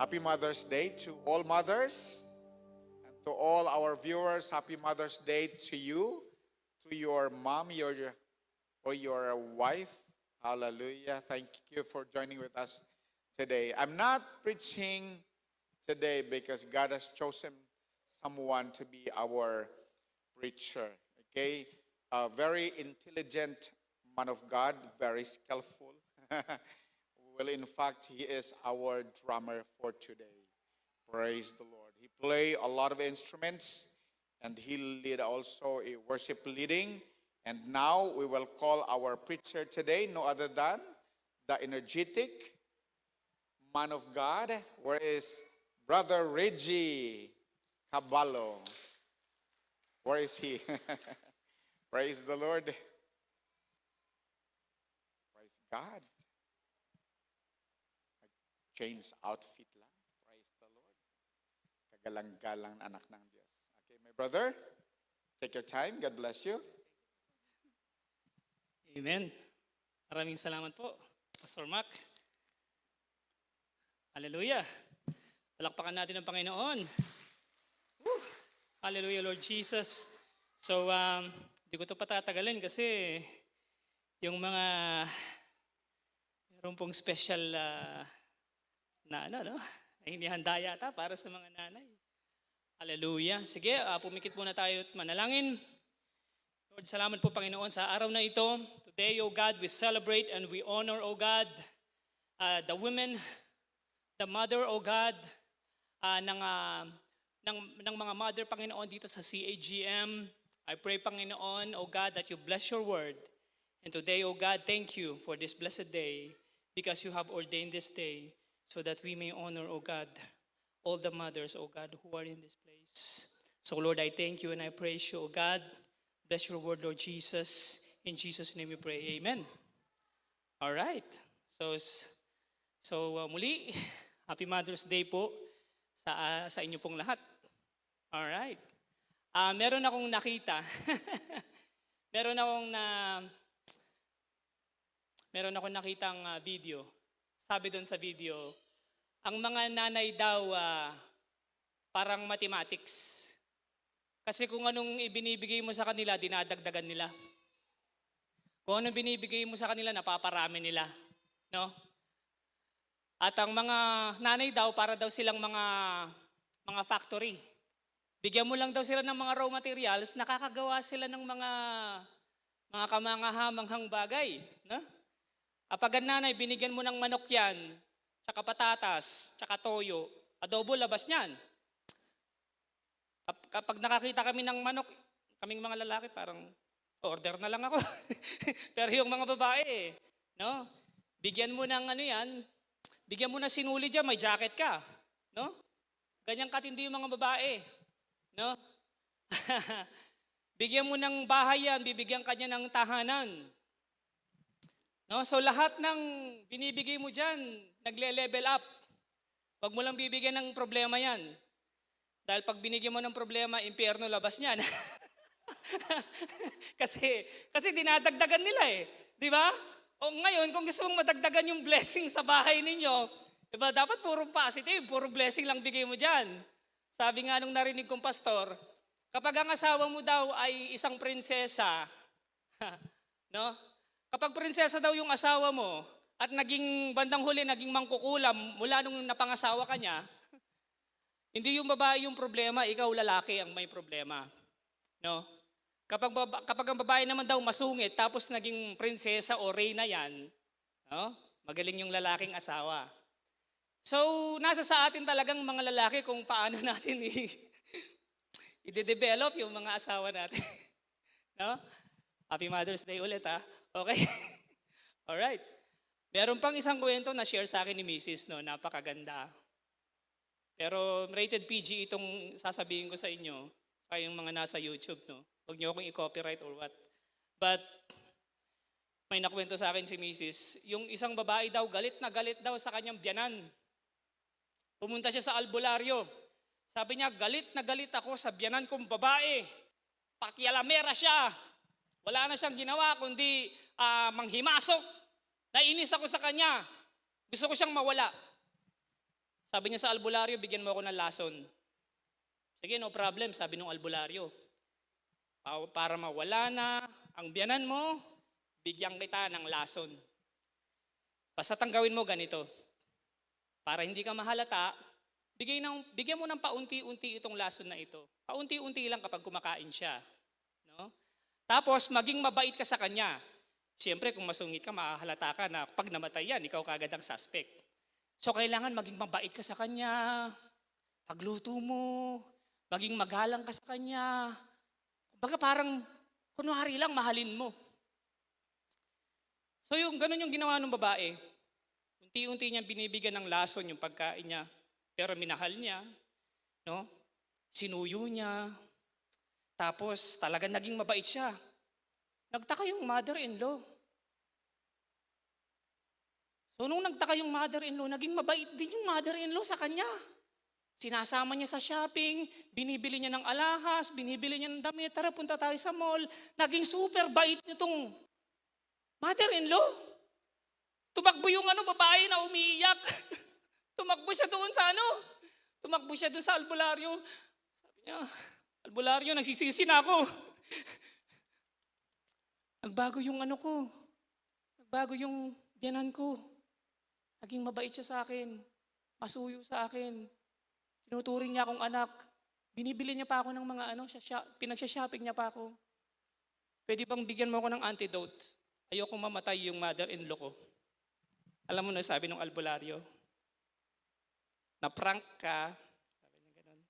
Happy Mother's Day to all mothers and to all our viewers. Happy Mother's Day to you, to your mom, or your wife. Hallelujah. Thank you for joining with us today. I'm not preaching today because God has chosen someone to be our preacher. Okay? A very intelligent man of God, very skillful. Well, in fact, he is our drummer for today. Praise the Lord. He play a lot of instruments and he lead also a worship leading. And now we will call our preacher today no other than the energetic man of God. Where is Brother Reggie Caballo? Where is he? Praise the Lord. Praise God. Change outfit lang. Praise the Lord. Kagalang-galang na anak ng Diyos. Okay, my brother, take your time. God bless you. Amen. Maraming salamat po, Pastor Mac. Hallelujah. Palakpakan natin ang Panginoon. Woo! Hallelujah, Lord Jesus. So, di ko ito patatagalin kasi yung mga meron pong special na hindi handa yata para sa mga nanay. Hallelujah. Sige, pumikit muna tayo at manalangin. Lord, salamat po Panginoon sa araw na ito. Today, O God, we celebrate and we honor, O God, the women, the mother, O God, ng mga mother, Panginoon, dito sa CAGM. I pray, Panginoon, O God, that you bless your word. And today, O God, thank you for this blessed day because you have ordained this day so that we may honor, O God, all the mothers, O God, who are in this place. So, Lord, I thank you and I praise you, O God. Bless your word, Lord Jesus. In Jesus' name we pray. Amen. All right. So muli, Happy Mother's Day po sa inyo pong lahat. All right. Meron akong nakita. meron akong nakitang video. Sabi doon sa video, ang mga nanay daw parang mathematics. Kasi kung anong ibinibigay mo sa kanila, dinadagdagan nila. Kung anong binibigay mo sa kanila, napaparami nila. No? At ang mga nanay daw, para daw silang mga factory. Bigyan mo lang daw sila ng mga raw materials, nakakagawa sila ng mga kamangahamanghang bagay. No? Kapag ang nanay, binigyan mo ng manok yan, tsaka patatas, tsaka toyo, adobo, labas niyan. Kapag nakakita kami ng manok, kaming mga lalaki parang order na lang ako. Pero yung mga babae, no? Bigyan mo ng bigyan mo na sinuli dyan, may jacket ka, no? Ganyang katindi yung mga babae, no? Bigyan mo ng bahay yan, bibigyan ka niya ng tahanan. No? So lahat ng binibigay mo dyan, nagle-level up. Huwag mo lang bibigyan ng problema yan. Dahil pag binigyan mo ng problema, impyerno labas niyan. kasi dinadagdagan nila eh. Di ba? O ngayon, kung gusto mong madagdagan yung blessing sa bahay ninyo, diba, dapat puro positive, puro blessing lang bigay mo dyan. Sabi nga nung narinig kong pastor, kapag ang asawa mo daw ay isang prinsesa, no? Kapag prinsesa daw yung asawa mo, at naging bandang huli, naging mangkukulam mula nung napangasawa ka niya, hindi yung babae yung problema, ikaw lalaki ang may problema. No? Kapag ang babae naman daw masungit, tapos naging prinsesa o reyna yan, no? Magaling yung lalaking asawa. So, nasa sa atin talagang mga lalaki kung paano natin i-develop yung mga asawa natin. No? Happy Mother's Day ulit ha. Okay? Alright. Meron pang isang kwento na share sa akin ni Mrs. No? Napakaganda. Pero rated PG itong sasabihin ko sa inyo, kayong mga nasa YouTube, no? Huwag niyo akong i-copyright or what. But, may nakwento sa akin si Mrs. Yung isang babae daw, galit daw sa kanyang biyanan. Pumunta siya sa albularyo. Sabi niya, galit na galit ako sa biyanan kong babae. Pakialamera siya. Wala na siyang ginawa kundi manghimasok. Nainis ako sa kanya. Gusto ko siyang mawala. Sabi niya sa albularyo, bigyan mo ako ng lason. Sige, no problem, sabi nung albularyo. Para mawala na ang biyanan mo, bigyan kita ng lason. Basta tanggawin mo ganito. Para hindi ka mahalata, bigyan mo ng paunti-unti itong lason na ito. Paunti-unti lang kapag kumakain siya. No? Tapos, maging mabait ka sa kanya. Siyempre, kung masungit ka, mahahalata ka na pag namatay yan, ikaw kagad ang suspect. So, kailangan maging mabait ka sa kanya, pagluto mo, maging magalang ka sa kanya. Baga parang, kunwari lang, mahalin mo. So, ganun yung ginawa ng babae. Unti-unti niya binibigyan ng lason yung pagkain niya, pero minahal niya, no? Sinuyo niya, tapos talagang naging mabait siya. Nagtaka yung mother-in-law. So nung nagtaka yung mother-in-law, naging mabait din yung mother-in-law sa kanya. Sinasama niya sa shopping, binibili niya ng alahas, binibili niya ng damit, tara punta tayo sa mall. Naging super bait nitong mother-in-law. Tumakbo yung babae na umiiyak. Tumakbo siya doon sa Tumakbo siya doon sa albularyo. Sabi niya, albularyo, nagsisisi na ako. Nagbago yung ko. Nagbago yung biyanan ko. Naging mabait siya sa akin. Masuyo sa akin. Tinuturing niya akong anak. Binibili niya pa ako ng mga pinagsha-shopping niya pa ako. Pwede bang bigyan mo ako ng antidote? Ayoko mamatay yung mother-in-law ko. Alam mo na, sabi ng albularyo, na-prank ka, sabi niya ganun.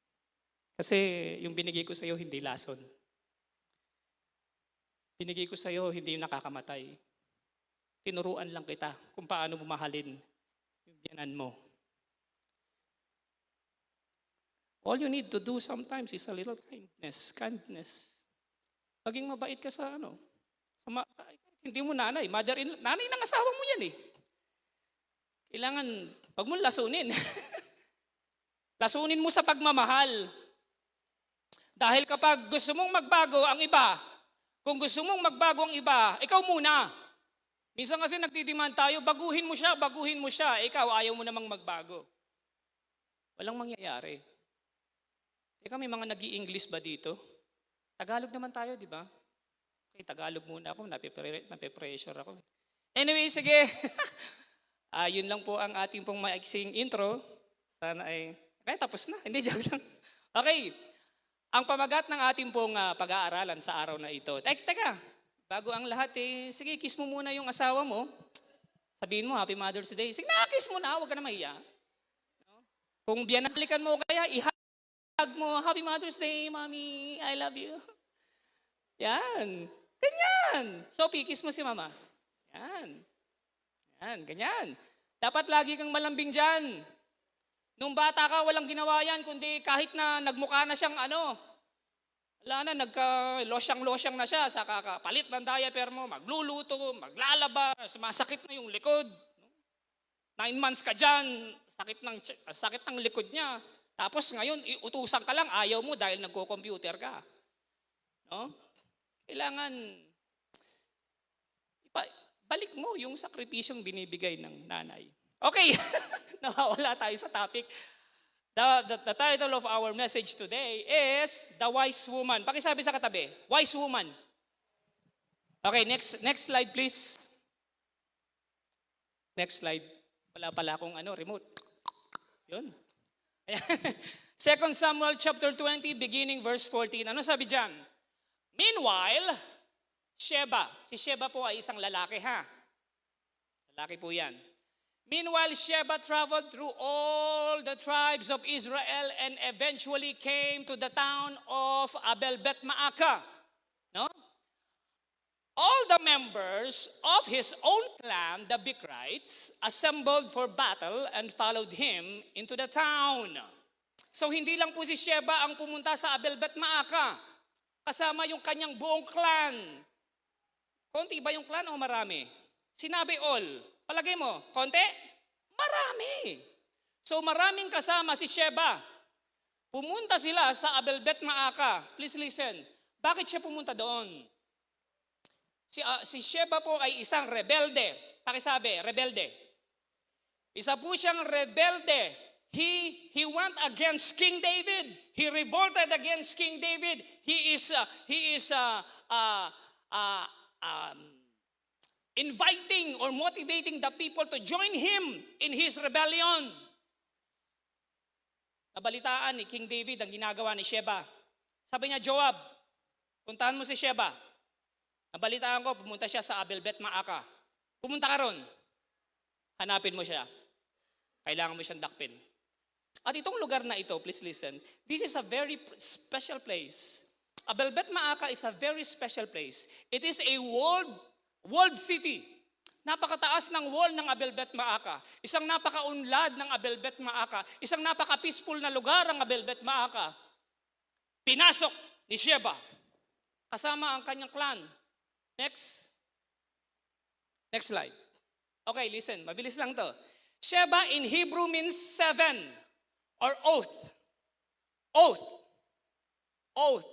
Kasi yung binigay ko sa iyo, hindi lason. Binigay ko sa iyo, hindi nakakamatay. Tinuruan lang kita kung paano bumahalin yung biyanan mo. All you need to do sometimes is a little kindness. Maging mabait ka sa hindi mo nanay, nanay ng asawa mo yan eh. Kailangan, wag mo lasunin. Lasunin mo sa pagmamahal. Dahil kapag gusto mong magbago ang iba, kung gusto mong magbago ang iba, ikaw muna. Minsan kasi nagdidemand tayo, baguhin mo siya, ikaw ayaw mo namang magbago. Walang mangyayari. Teka, may mga nag-i-English ba dito? Tagalog naman tayo, di ba? Okay, Tagalog muna ako, nape-pressure ako. Anyway, sige. Yun lang po ang ating pong maiksing intro. Sana ay, tapos na. Hindi, joke lang. Okay, ang pamagat ng ating pong pag-aaralan sa araw na ito. Teka, bago ang lahat sige, kiss mo muna yung asawa mo. Sabihin mo, Happy Mother's Day. Sige na, kiss mo na, huwag ka na mahiya. No? Kung biyanalikan mo kaya, ihag mo, Happy Mother's Day, Mommy, I love you. Yan, ganyan. Sophie, kiss mo si Mama. Yan, ganyan. Dapat lagi kang malambing dyan. Nung bata ka, walang ginawa yan, kundi kahit na nagmukha na siyang nagka-losyang na siya, sa kakapalit ng diaper mo, magluluto, maglalaba, sumasakit na yung likod. 9 months ka dyan, sakit ng likod niya. Tapos ngayon, utusan ka lang, ayaw mo dahil nagko-computer ka. No? Kailangan, balik mo yung sakripisyong binibigay ng nanay. Okay, nawawala tayo sa topic. The title of our message today is The Wise Woman. Pakisabi sa katabi, Wise Woman. Okay, next slide please. Next slide. Wala pala akong remote. Yun. 2 Samuel chapter 20, beginning verse 14. Ano sabi dyan? Meanwhile, Sheba. Si Sheba po ay isang lalaki ha. Lalaki po yan. Meanwhile, Sheba traveled through all the tribes of Israel and eventually came to the town of Abel-Bet-Maacah. No? All the members of his own clan, the Bichrites, assembled for battle and followed him into the town. So hindi lang po si Sheba ang pumunta sa Abel-Bet-Maacah. Kasama yung kanyang buong clan. Konti ba yung clan o marami? Sinabi all. Palagay mo, konti? Marami. So maraming kasama si Sheba. Pumunta sila sa Abel-Bet-Maacah. Please listen. Bakit siya pumunta doon? Si Sheba po ay isang rebelde. Pakisabi, rebelde. Isa po siyang rebelde. he went against King David. He revolted against King David. He is inviting or motivating the people to join him in his rebellion. Nabalitaan ni King David ang ginagawa ni Sheba. Sabi niya, Joab, puntahan mo si Sheba. Nabalitaan ko, pumunta siya sa Abel-Bet Maaka. Pumunta ka ron. Hanapin mo siya. Kailangan mo siyang dakpin. At itong lugar na ito, please listen, this is a very special place. Abel-Bet Maaka is a very special place. It is a walled city. Napakataas ng wall ng Abel-Bet Maaka. Isang napakaunlad ng Abel-Bet Maaka. Isang napaka-peaceful na lugar ang Abel-Bet Maaka. Pinasok ni Sheba. Kasama ang kanyang clan. Next slide. Okay, listen. Mabilis lang to. Sheba in Hebrew means 7 or oath. Oath. Oath.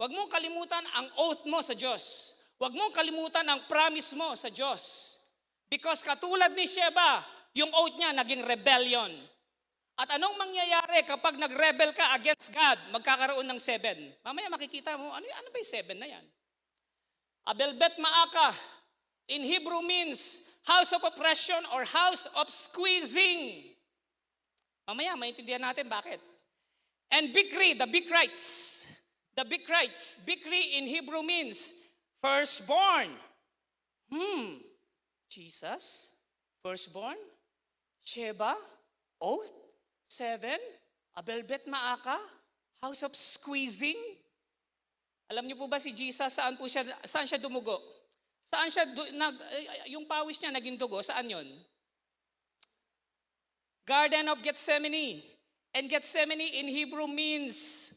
Huwag mong kalimutan ang oath mo sa Diyos. Huwag mong kalimutan ang promise mo sa Diyos. Because katulad ni Sheba, yung oath niya naging rebellion. At anong mangyayari kapag nag-rebel ka against God? Magkakaroon ng 7. Mamaya makikita mo, ano ba yung 7 na yan? Abel-Bet Maaka in Hebrew means house of oppression or house of squeezing. Mamaya maintindihan natin bakit. And Bikri, the Bikrites. The Bikrites. Bikri in Hebrew means firstborn. Jesus, firstborn, Sheba, oath, 7, Abel-Bet Maaka, house of squeezing. Alam niyo po ba si Jesus, saan siya dumugo? Saan siya, yung pawis niya naging dugo, saan yon? Garden of Gethsemane. And Gethsemane in Hebrew means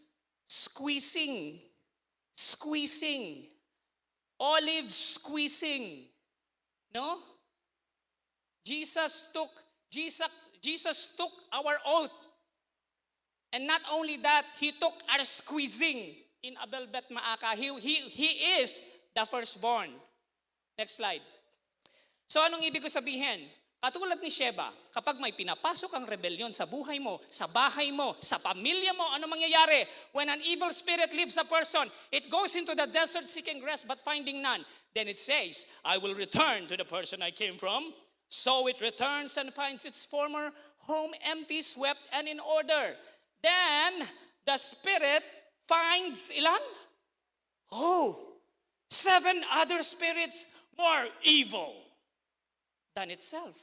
squeezing. Squeezing. Olive squeezing. No? Jesus took our oath. And not only that, he took our squeezing in Abel-Bet Maaka. He is the firstborn. Next slide. So anong ibig ko sabihin? Katulad ni Sheba, kapag may pinapasok ang rebellion sa buhay mo, sa bahay mo, sa pamilya mo, ano mangyayari? When an evil spirit leaves a person, it goes into the desert seeking rest but finding none. Then it says, I will return to the person I came from. So it returns and finds its former home empty, swept, and in order. Then the spirit finds ilan? 7 other spirits more evil than itself.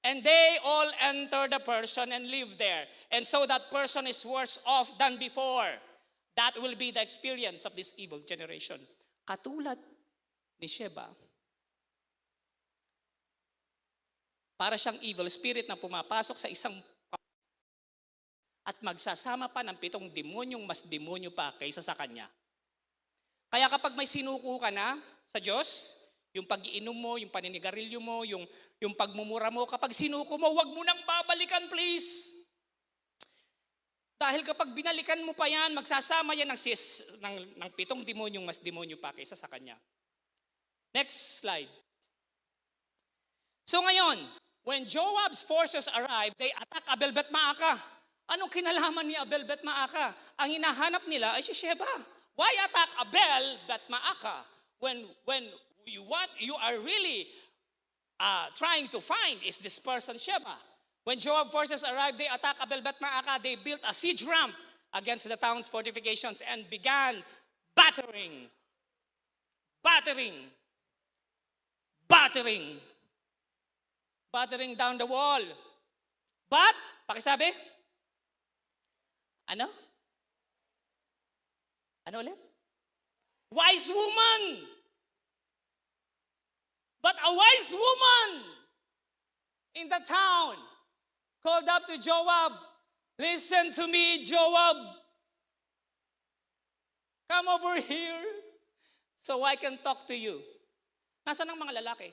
And they all enter the person and live there. And so that person is worse off than before. That will be the experience of this evil generation. Katulad ni Sheba, para siyang evil spirit na pumapasok sa isang at magsasama pa ng 7 demonyong mas demonyo pa kaysa sa kanya. Kaya kapag may sinuko ka na sa Diyos, yung pag-iinom mo, yung paninigarilyo mo, yung pagmumura mo, kapag sinuko mo, wag mo nang babalikan, please. Dahil kapag binalikan mo pa yan, magsasama yan ng 7 demonyong mas demonyo pa kaysa sa kanya. Next slide. So ngayon, when Joab's forces arrived, they attack Abel-Bet Maaka. Anong kinalaman ni Abel-Bet Maaka? Ang hinahanap nila ay si Sheba. Why attack Abel-Bet Maaka when what you are really trying to find is this person Sheba? When Joab forces arrived, they attack Abel-Bet Maaka. They built a siege ramp against the town's fortifications and began battering down the wall. But, pakisabi? Ano ulit? Wise woman! But a wise woman in the town called up to Joab, listen to me, Joab. Come over here so I can talk to you. Nasaan ang mga lalaki?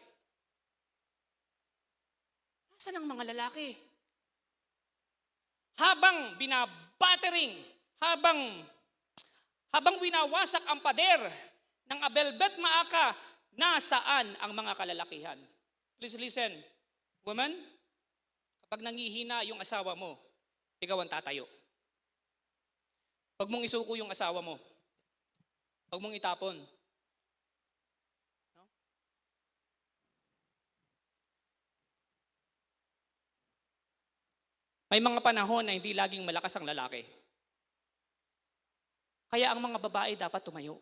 Nasaan ang mga lalaki? Habang binabatering, habang winawasak ang pader ng Abel-Bet Maaka, nasaan ang mga kalalakihan? Please listen. Woman, Pag nangihina yung asawa mo, ikaw ang tatayo. Huwag mong isuko yung asawa mo. Huwag mong itapon. No? May mga panahon na hindi laging malakas ang lalaki. Kaya ang mga babae dapat tumayo.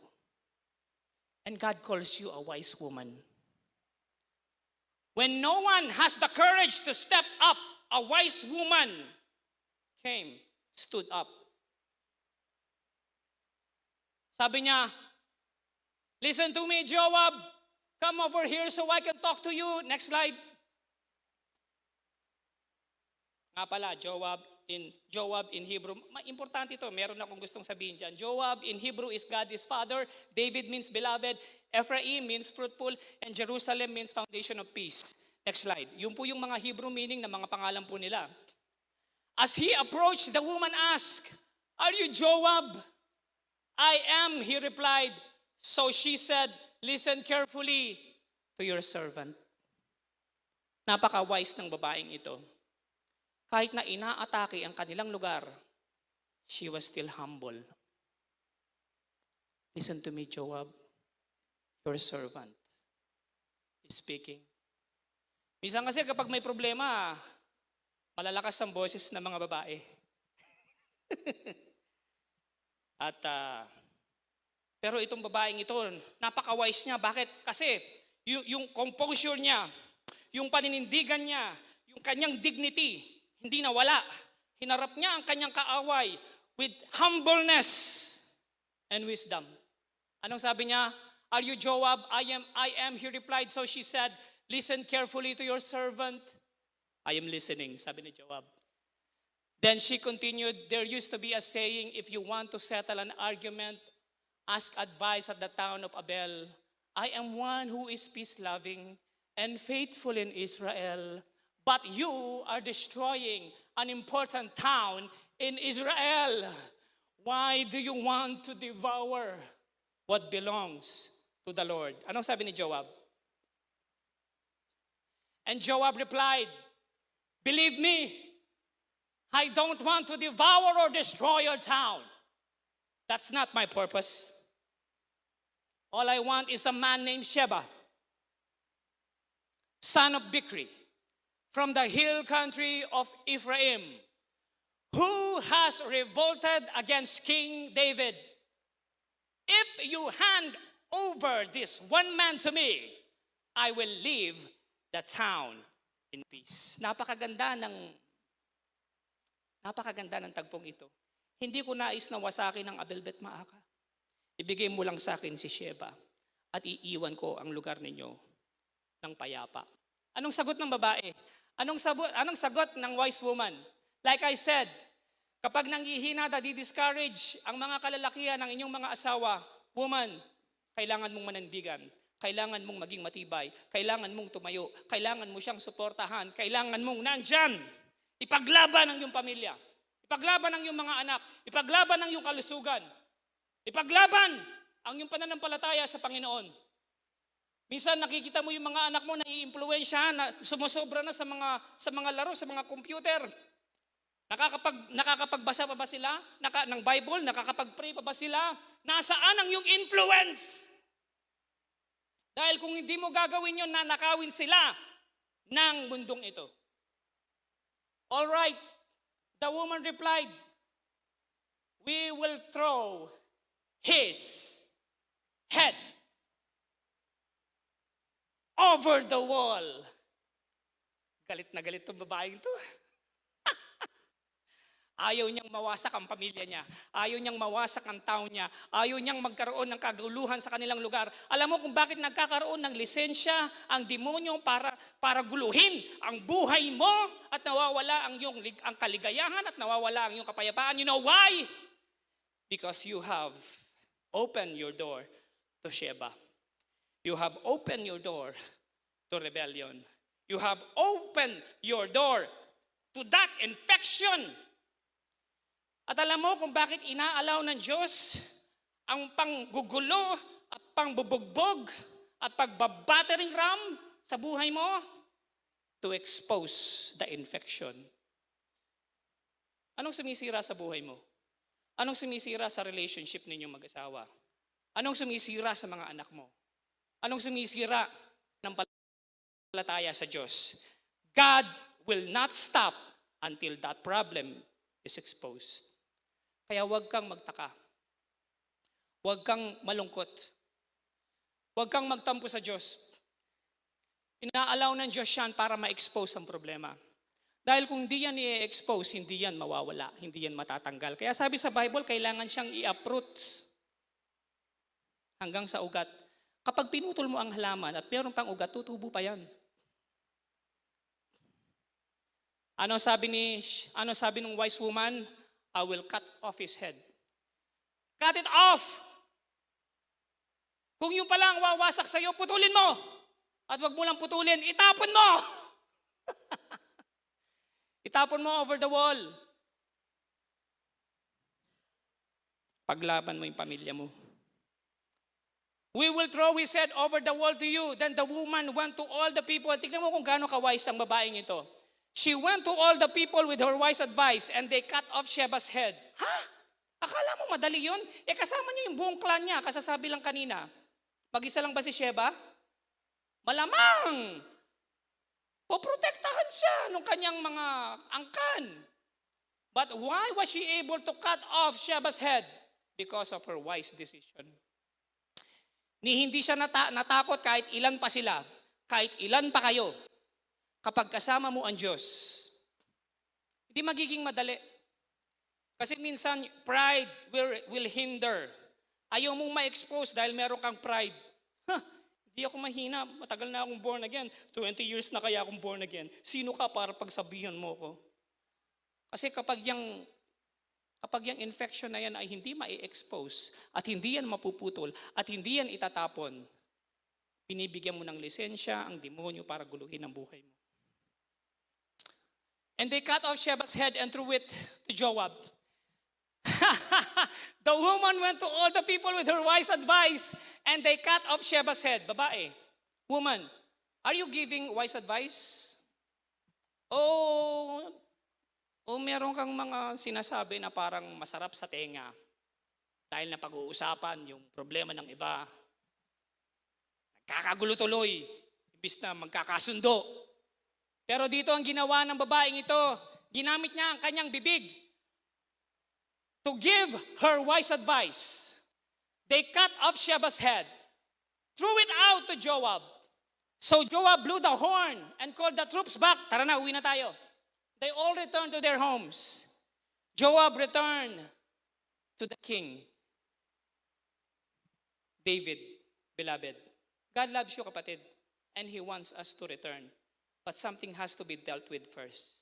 And God calls you a wise woman. When no one has the courage to step up, a wise woman stood up. Sabi niya, listen to me, Joab. Come over here so I can talk to you. Next slide. Nga pala, Joab in Hebrew. Importante ito, meron akong gustong sabihin dyan. Joab in Hebrew is God is Father. David means beloved. Ephraim means fruitful. And Jerusalem means foundation of peace. Next slide. Yun po yung mga Hebrew meaning ng mga pangalan po nila. As he approached, the woman asked, "Are you Joab?" "I am," he replied. So she said, "Listen carefully to your servant." Napaka-wise ng babaeng ito. Kahit na inaatake ang kanilang lugar, she was still humble. Listen to me, Joab, your servant is speaking. Minsan kasi kapag may problema, malalakas ang boses ng mga babae. Pero itong babaeng ito, napaka-wise niya. Bakit? Kasi yung composure niya, yung paninindigan niya, yung kanyang dignity, hindi nawala. Hinarap niya ang kanyang kaaway with humbleness and wisdom. Anong sabi niya? "Are you Joab?" I am, he replied. So she said, "Listen carefully to your servant." "I am listening," sabi ni Joab. Then she continued, "There used to be a saying, if you want to settle an argument, ask advice at the town of Abel. I am one who is peace-loving and faithful in Israel. But you are destroying an important town in Israel. Why do you want to devour what belongs to the Lord?" Anong sabi ni Joab? And Joab replied, "Believe me, I don't want to devour or destroy your town. That's not my purpose. All I want is a man named Sheba, son of Bichri, from the hill country of Ephraim, who has revolted against King David. If you hand over this one man to me, I will leave the town in peace." Napakaganda ng tagpong ito. Hindi ko nais na wasakin ang Abel Bet Maaka. Ibigay mo lang sa akin si Sheba at iiwan ko ang lugar ninyo ng payapa. Anong sagot ng babae? Anong sagot ng wise woman? Like I said, kapag nanghihina, discourage ang mga kalalakihan ng inyong mga asawa, woman, kailangan mong manandigan. Kailangan mong maging matibay. Kailangan mong tumayo. Kailangan mo siyang suportahan. Kailangan mong nandyan. Ipaglaban ang iyong pamilya. Ipaglaban ang iyong mga anak. Ipaglaban ang iyong kalusugan. Ipaglaban ang iyong pananampalataya sa Panginoon. Minsan nakikita mo yung mga anak mo na i-impluwensyahan, na sumusobra na sa mga laro, sa mga computer. Nakakapagbasa pa ba sila ng Bible? Nakakapag-pray pa ba sila? Nasaan ang iyong influence? Dahil kung hindi mo gagawin yun, nanakawin sila ng mundong ito. All right, the woman replied, "We will throw his head over the wall." Galit na galit itong babaeng ito. Ayaw niyang mawasak ang pamilya niya. Ayaw niyang mawasak ang town niya. Ayaw niyang magkaroon ng kaguluhan sa kanilang lugar. Alam mo kung bakit nagkakaroon ng lisensya ang demonyo para guluhin ang buhay mo at nawawala ang kaligayahan at nawawala ang iyong kapayapaan? You know why? Because you have opened your door to Sheba. You have opened your door to rebellion. You have opened your door to that infection. At alam mo kung bakit inaalaw ng Diyos ang panggugulo at pangbubugbog at pagbabattering ram sa buhay mo? to expose the infection. Anong sumisira sa buhay mo? Anong sumisira sa relationship ninyong mag-asawa? Anong sumisira sa mga anak mo? Anong sumisira ng palataya sa Diyos? God will not stop until that problem is exposed. Kaya huwag kang magtaka. Huwag kang malungkot. Huwag kang magtampo sa Diyos. Inaalaw ng Diyos yan para ma-expose ang problema. Dahil kung hindi yan i-expose, hindi yan mawawala, hindi yan matatanggal. Kaya sabi sa Bible, kailangan siyang i-uproot hanggang sa ugat. Kapag pinutol mo ang halaman at meron pang ugat, tutubo pa yan. Ano sabi ng wise woman? I will cut off his head. Cut it off! Kung yung pala ang wawasak sa'yo, putulin mo! At wag mo lang putulin, itapon mo! Itapon mo over the wall. Paglaban mo yung pamilya mo. We will throw his head over the wall to you. Then the woman went to all the people. Tignan mo kung gaano ka-wise ang babaeng ito. She went to all the people with her wise advice and they cut off Sheba's head. Ha? Akala mo madali yun? Kasama niya yung buong clan niya. Kasasabi lang kanina. Mag-isa lang ba si Sheba? Malamang! Poprotektahan siya ng kanyang mga angkan. But why was she able to cut off Sheba's head? Because of her wise decision. Hindi siya natakot kahit ilan pa sila, kahit ilan pa kayo. Kapag kasama mo ang Diyos, hindi magiging madali. Kasi minsan, pride will hinder. Ayaw mong ma-expose dahil meron kang pride. Hindi ako mahina, matagal na akong born again. 20 years na kaya akong born again. Sino ka para pagsabihan mo ko? Kasi kapag yung infection na yan ay hindi ma-expose at hindi yan mapuputol at hindi yan itatapon, binibigyan mo ng lisensya ang demonyo para guluhin ang buhay mo. And they cut off Sheba's head and threw it to Joab. The woman went to all the people with her wise advice and they cut off Sheba's head. Babae, woman, are you giving wise advice? O meron kang mga sinasabi na parang masarap sa tenga dahil na pag-uusapan yung problema ng iba. Nagkakagulo tuloy, imbis na magkakasundo. Pero dito ang ginawa ng babaeng ito, ginamit niya ang kanyang bibig to give her wise advice. They cut off Sheba's head, threw it out to Joab. So Joab blew the horn and called the troops back. Tara na, uwi na tayo. They all returned to their homes. Joab returned to the king. David, beloved, God loves you, kapatid, and He wants us to return. But something has to be dealt with first.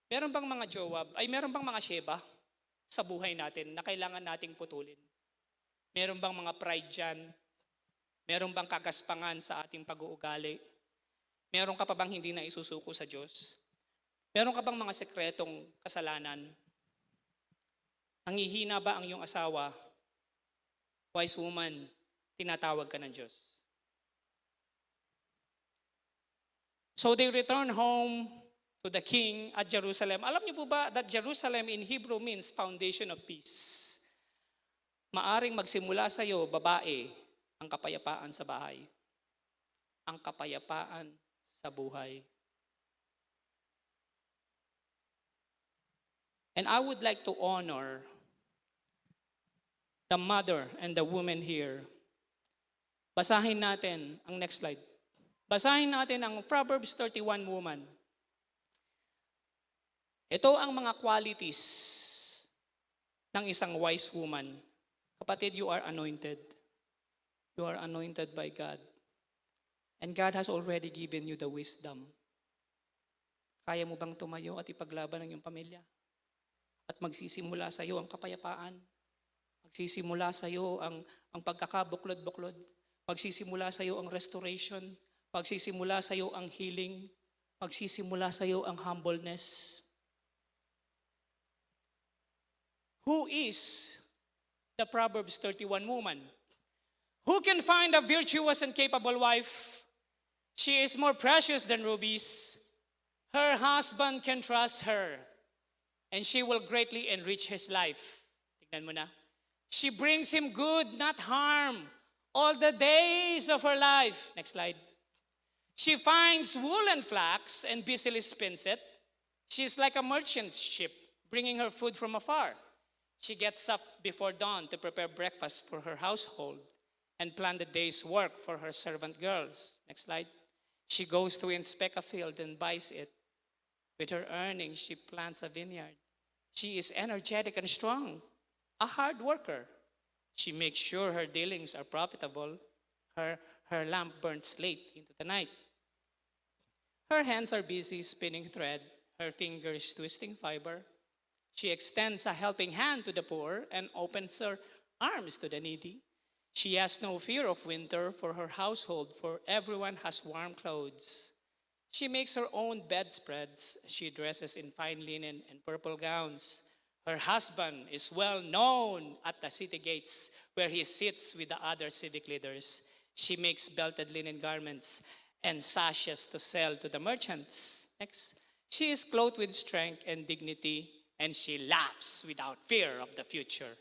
Meron bang mga meron bang mga Sheba sa buhay natin na kailangan nating putulin? Meron bang mga pride dyan? Meron bang kagaspangan sa ating pag-uugali? Meron ka pa bang hindi na isusuko sa Diyos? Meron ka bang mga sekretong kasalanan? Nanghihina ba ang iyong asawa? Wise woman, tinatawag ka ng Diyos. So they returned home to the king at Jerusalem. Alam niyo po ba that Jerusalem in Hebrew means foundation of peace? Maaring magsimula sa iyo, babae, ang kapayapaan sa bahay. Ang kapayapaan sa buhay. And I would like to honor the mother and the woman here. Basahin natin ang next slide. Basahin natin ang Proverbs 31 woman. Ito ang mga qualities ng isang wise woman. Kapatid, you are anointed. You are anointed by God. And God has already given you the wisdom. Kaya mo bang tumayo at ipaglaban ang iyong pamilya? At magsisimula sa iyo ang kapayapaan. Magsisimula sa iyo ang pagkakabuklod-buklod. Magsisimula sa iyo ang restoration. Magsisimula sa iyo ang healing. Magsisimula sa iyo ang humbleness. Who is the Proverbs 31 woman? Who can find a virtuous and capable wife? She is more precious than rubies. Her husband can trust her, and she will greatly enrich his life. Tignan mo na. She brings him good, not harm, all the days of her life. Next slide. She finds wool and flax and busily spins it. She's like a merchant ship, bringing her food from afar. She gets up before dawn to prepare breakfast for her household and plan the day's work for her servant girls. Next slide. She goes to inspect a field and buys it. With her earnings, she plants a vineyard. She is energetic and strong, a hard worker. She makes sure her dealings are profitable. Her lamp burns late into the night. Her hands are busy spinning thread, her fingers twisting fiber. She extends a helping hand to the poor and opens her arms to the needy. She has no fear of winter for her household, for everyone has warm clothes. She makes her own bedspreads. She dresses in fine linen and purple gowns. Her husband is well known at the city gates where he sits with the other civic leaders. She makes belted linen garments and sashes to sell to the merchants. Next. She is clothed with strength and dignity, and she laughs without fear of the future.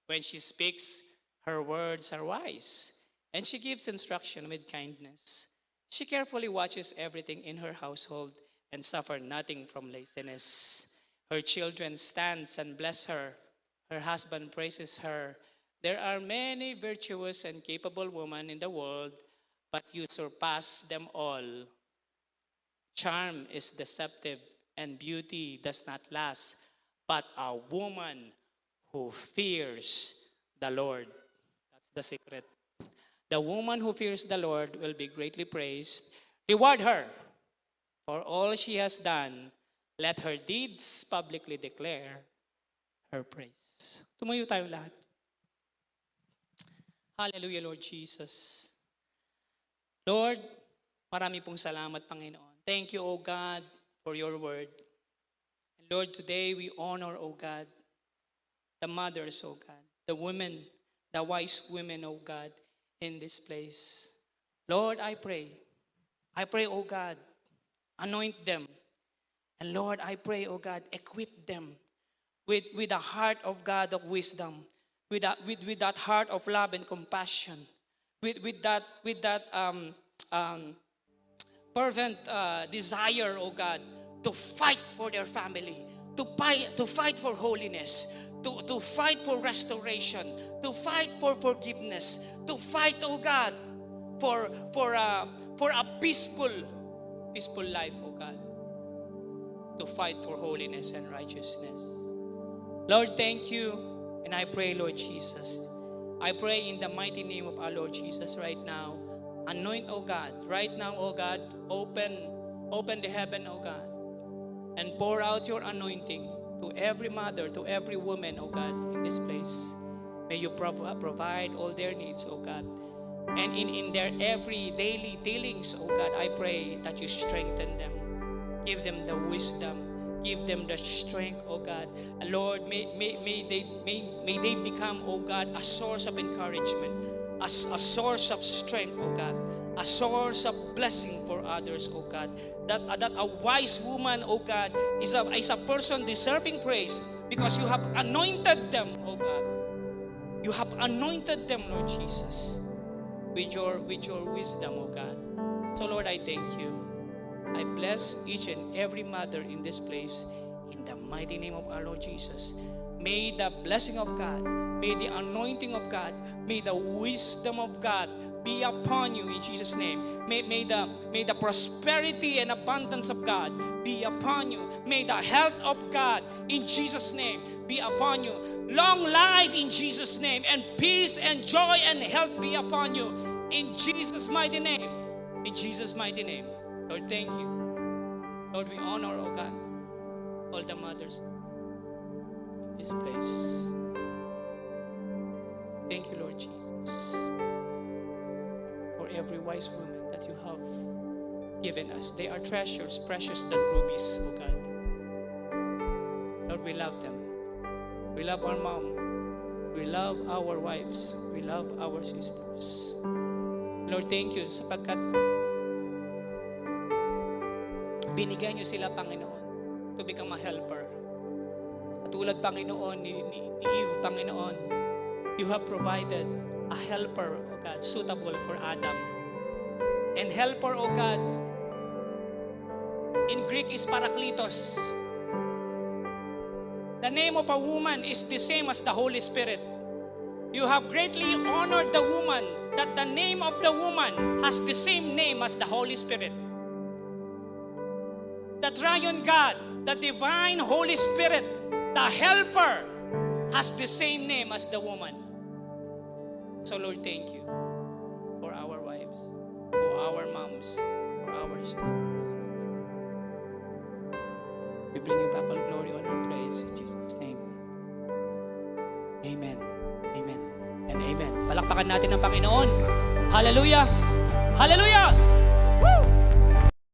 When she speaks, her words are wise, and she gives instruction with kindness. She carefully watches everything in her household and suffers nothing from laziness. Her children stand and bless her. Her husband praises her. There are many virtuous and capable women in the world, but you surpass them all. Charm is deceptive and beauty does not last, but a woman who fears the Lord. That's the secret. The woman who fears the Lord will be greatly praised. Reward her for all she has done. Let her deeds publicly declare her praise. Tumayo tayo lahat. Hallelujah, Lord Jesus. Lord, marami pong salamat, Panginoon. Thank you, O God, for your word. And Lord, today we honor, O God, the mothers, O God, the women, the wise women, O God, in this place. Lord, I pray, O God, anoint them. And Lord, I pray, O God, equip them with a heart of God of wisdom, with that heart of love and compassion, with that fervent desire, O God, to fight for their family, to fight for holiness, to fight for restoration, to fight for forgiveness, to fight, O God, for a peaceful life, O God, to fight for holiness and righteousness. Lord, thank you, and I pray, Lord Jesus, I pray in the mighty name of our Lord Jesus right now. Anoint, O God, right now, O God, open the heaven, O God, and pour out your anointing to every mother, to every woman, O God, in this place. May you provide all their needs, O God. And in their every daily dealings, O God, I pray that you strengthen them. Give them the wisdom. Give them the strength, O God. Lord, may they become, O God, a source of encouragement, a source of strength, O God, a source of blessing for others, O God. That a wise woman, O God, is a person deserving praise because you have anointed them, O God. You have anointed them, Lord Jesus, with your wisdom, O God. So, Lord, I thank you. I bless each and every mother in this place in the mighty name of our Lord Jesus. May the blessing of God, may the anointing of God, may the wisdom of God be upon you in Jesus' name. May the prosperity and abundance of God be upon you. May the health of God in Jesus' name be upon you. Long life in Jesus' name, and peace and joy and health be upon you in Jesus' mighty name. In Jesus' mighty name. Lord, thank you. Lord, we honor, oh God, all the mothers in this place. Thank you, Lord Jesus, for every wise woman that you have given us. They are treasures, precious than rubies, oh God. Lord, we love them. We love our mom. We love our wives. We love our sisters. Lord, thank you sapagkat binigay niyo sila, Panginoon, to become a helper. Katulad, Panginoon, ni Eve, Panginoon, you have provided a helper, O God, suitable for Adam. And helper, O God, in Greek is parakletos. The name of a woman is the same as the Holy Spirit. You have greatly honored the woman, that the name of the woman has the same name as the Holy Spirit. The triune God, the divine Holy Spirit, the helper, has the same name as the woman. So Lord, thank you for our wives, for our moms, for our sisters. We bring you back all glory, honor, and praise in Jesus' name. Amen. Amen. And amen. Palakpakan natin ang Panginoon. Hallelujah. Hallelujah. Woo!